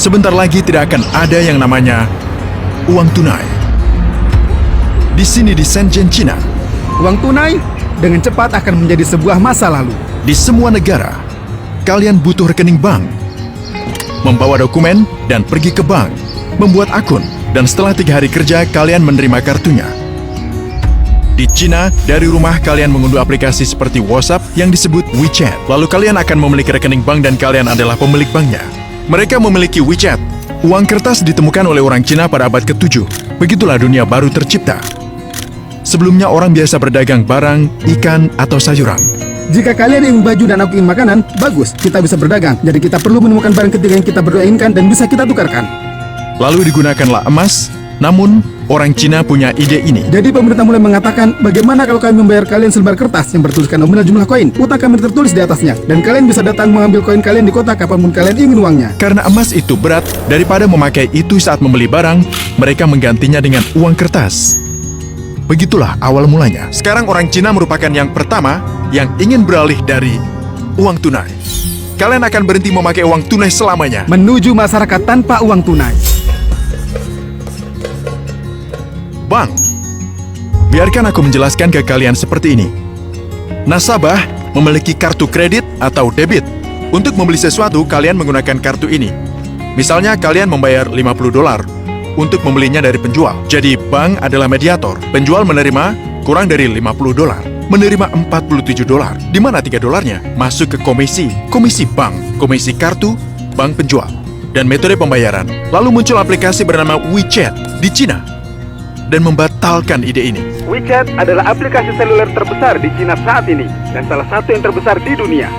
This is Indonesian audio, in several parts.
Sebentar lagi tidak akan ada yang namanya uang tunai. Di sini di Shenzhen, China, Uang tunai dengan cepat akan menjadi sebuah masa lalu. di semua negara, kalian butuh rekening bank. Membawa dokumen dan pergi ke bank, membuat akun, dan setelah 3 hari kerja kalian menerima kartunya. Di China, dari rumah kalian mengunduh aplikasi seperti WhatsApp yang disebut WeChat. Lalu kalian akan memiliki rekening bank dan kalian adalah pemilik banknya. Mereka memiliki WeChat. Uang kertas ditemukan oleh orang Cina pada abad ke-7. Begitulah dunia baru tercipta. Sebelumnya orang biasa berdagang barang, ikan, atau sayuran. Jika kalian ingin baju dan aku ingin makanan, bagus, kita bisa berdagang. Jadi kita perlu menemukan barang ketiga yang kita berdua inginkan dan bisa kita tukarkan. Lalu digunakanlah emas, namun orang Cina punya ide ini. Jadi pemerintah mulai mengatakan, bagaimana kalau kami membayar kalian selembar kertas yang bertuliskan nominal jumlah koin, utang kami tertulis di atasnya, dan kalian bisa datang mengambil koin kalian di kota kapanpun kalian ingin uangnya. Karena emas itu berat, daripada memakai itu saat membeli barang, mereka menggantinya dengan uang kertas. Begitulah awal mulanya. Sekarang orang Cina merupakan yang pertama yang ingin beralih dari uang tunai. Kalian akan berhenti memakai uang tunai selamanya. Menuju masyarakat tanpa uang tunai. Bank. Biarkan aku menjelaskan ke kalian seperti ini. Nasabah memiliki kartu kredit atau debit. Untuk membeli sesuatu, kalian menggunakan kartu ini. Misalnya kalian membayar $50 untuk membelinya dari penjual. Jadi bank adalah mediator. Penjual menerima kurang dari $50. Menerima $47. Di mana $3-nya? Masuk ke komisi bank, komisi kartu, bank penjual, dan metode pembayaran. Lalu muncul aplikasi bernama WeChat di Cina dan membatalkan ide ini. WeChat adalah aplikasi seluler terbesar di Cina saat ini dan salah satu yang terbesar di dunia.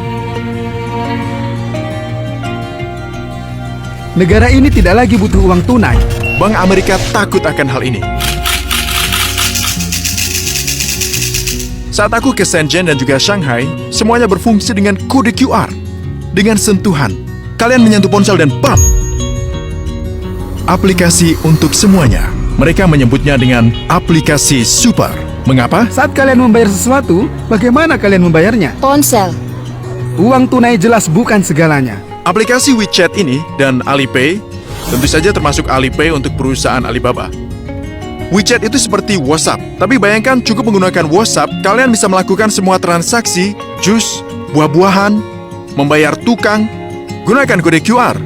Negara ini tidak lagi butuh uang tunai. Bank Amerika takut akan hal ini. Saat aku ke Shenzhen dan juga Shanghai, semuanya berfungsi dengan kode QR. Dengan sentuhan, kalian menyentuh ponsel dan bam! Aplikasi untuk semuanya. Mereka menyebutnya dengan aplikasi super. Mengapa? Saat kalian membayar sesuatu, bagaimana kalian membayarnya? Ponsel. Uang tunai jelas bukan segalanya. Aplikasi WeChat ini dan Alipay, tentu saja termasuk Alipay untuk perusahaan Alibaba. WeChat itu seperti WhatsApp, tapi bayangkan cukup menggunakan WhatsApp, kalian bisa melakukan semua transaksi, jus, buah-buahan, membayar tukang, gunakan kode QR.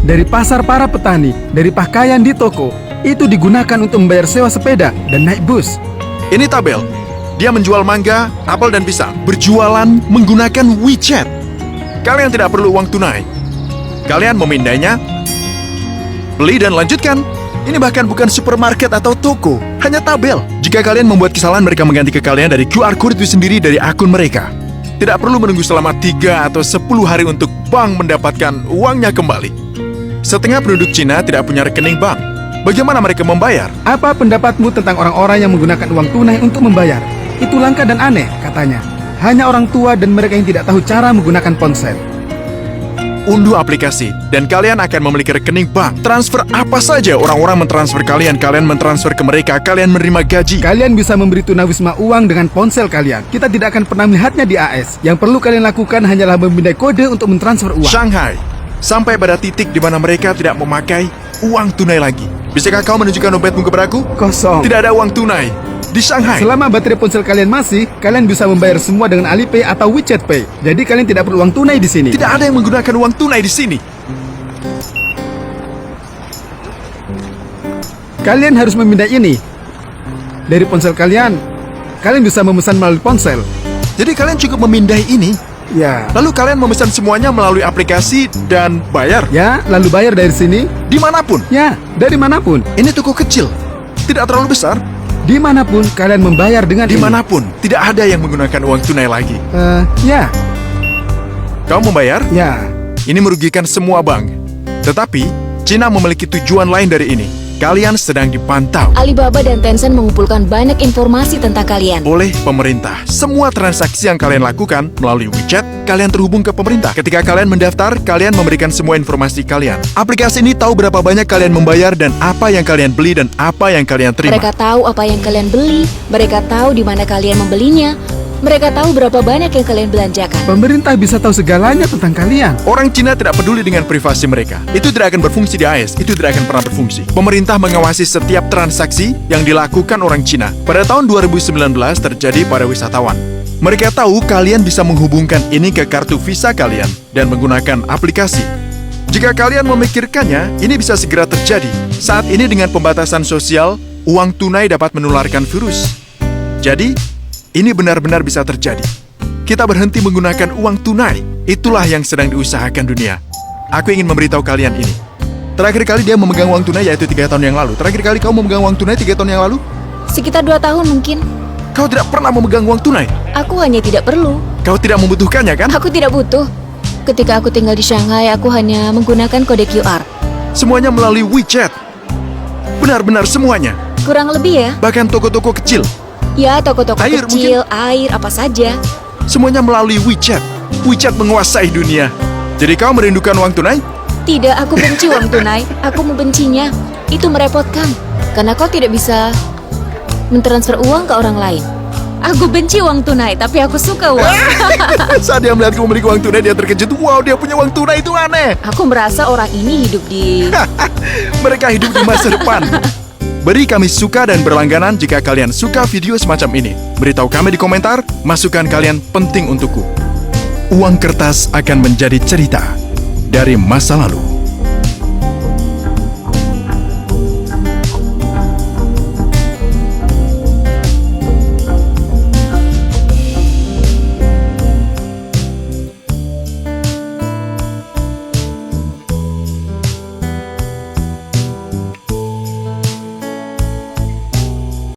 Dari pasar para petani, dari pakaian di toko, itu digunakan untuk membayar sewa sepeda dan naik bus. Ini tabel, dia menjual mangga, apel, dan pisang. Berjualan menggunakan WeChat. Kalian tidak perlu uang tunai. Kalian memindainya, beli dan lanjutkan. Ini bahkan bukan supermarket atau toko, hanya tabel. Jika kalian membuat kesalahan, mereka mengganti ke kalian dari QR code itu sendiri dari akun mereka. Tidak perlu menunggu selama 3 atau 10 hari untuk bank mendapatkan uangnya kembali. Setengah penduduk Cina tidak punya rekening bank. Bagaimana mereka membayar? Apa pendapatmu tentang orang-orang yang menggunakan uang tunai untuk membayar? Itu langka dan aneh, katanya. Hanya orang tua dan mereka yang tidak tahu cara menggunakan ponsel. Unduh aplikasi, dan kalian akan memiliki rekening bank. Transfer apa saja, orang-orang mentransfer kalian mentransfer ke mereka, kalian menerima gaji. Kalian bisa memberi tunawisma uang dengan ponsel kalian. Kita tidak akan pernah melihatnya di AS. Yang perlu kalian lakukan hanyalah memindai kode untuk mentransfer uang. Shanghai, sampai pada titik di mana mereka tidak memakai uang tunai lagi. Bisakah kau menunjukkan dompetmu kepadaku? Kosong. Tidak ada uang tunai di Shanghai. Selama baterai ponsel kalian masih, kalian bisa membayar semua dengan Alipay atau WeChat Pay. Jadi kalian tidak perlu uang tunai di sini. Tidak ada yang menggunakan uang tunai di sini. Kalian harus memindai ini. Dari ponsel kalian, kalian bisa memesan melalui ponsel. Jadi kalian cukup memindai ini, Ya. lalu kalian memesan semuanya melalui aplikasi dan bayar Ya, lalu bayar dari sini. dimanapun. Ya, dari manapun. Ini toko kecil, tidak terlalu besar. Dimanapun kalian membayar dengan ini. Dimanapun, tidak ada yang menggunakan uang tunai lagi. Ya, Kau membayar? ya. Ini merugikan semua bank. Tetapi, Cina memiliki tujuan lain dari ini. Kalian sedang dipantau Alibaba dan Tencent mengumpulkan banyak informasi tentang kalian. oleh pemerintah. Semua transaksi yang kalian lakukan melalui WeChat, kalian terhubung ke pemerintah. Ketika kalian mendaftar, kalian memberikan semua informasi kalian. Aplikasi ini tahu berapa banyak kalian membayar dan apa yang kalian beli dan apa yang kalian terima. Mereka tahu apa yang kalian beli, mereka tahu di mana kalian membelinya, Mereka tahu berapa banyak yang kalian belanjakan. Pemerintah bisa tahu segalanya tentang kalian. Orang Cina tidak peduli dengan privasi mereka. Itu tidak akan berfungsi di AS, itu tidak akan pernah berfungsi. Pemerintah mengawasi setiap transaksi yang dilakukan orang Cina. Pada tahun 2019 terjadi pada wisatawan. Mereka tahu kalian bisa menghubungkan ini ke kartu Visa kalian dan menggunakan aplikasi. Jika kalian memikirkannya, ini bisa segera terjadi. Saat ini dengan pembatasan sosial, uang tunai dapat menularkan virus. Jadi, ini benar-benar bisa terjadi. Kita berhenti menggunakan uang tunai. Itulah yang sedang diusahakan dunia. Aku ingin memberitahu kalian ini. Terakhir kali dia memegang uang tunai yaitu 3 tahun yang lalu. Terakhir kali kau memegang uang tunai 3 tahun yang lalu? Sekitar 2 tahun mungkin. Kau tidak pernah memegang uang tunai. Aku hanya tidak perlu. Kau tidak membutuhkannya, kan? Aku tidak butuh. Ketika aku tinggal di Shanghai, aku hanya menggunakan kode QR. Semuanya melalui WeChat. Benar-benar semuanya. Kurang lebih ya. Bahkan toko-toko kecil. Ya, toko-toko Air kecil, air, apa saja. Semuanya melalui WeChat. WeChat menguasai dunia. Jadi kau merindukan uang tunai? Tidak, aku benci uang tunai. Aku membencinya. Itu merepotkan. Karena kau tidak bisa mentransfer uang ke orang lain. Aku benci uang tunai, tapi aku suka uang. Saat dia melihat kau memiliki uang tunai, dia terkejut. Wow, dia punya uang tunai, itu aneh. Aku merasa orang ini hidup di... Mereka hidup di masa depan. Beri kami suka dan berlangganan jika kalian suka video semacam ini. Beritahu kami di komentar, masukan kalian penting untukku. Uang kertas akan menjadi cerita dari masa lalu.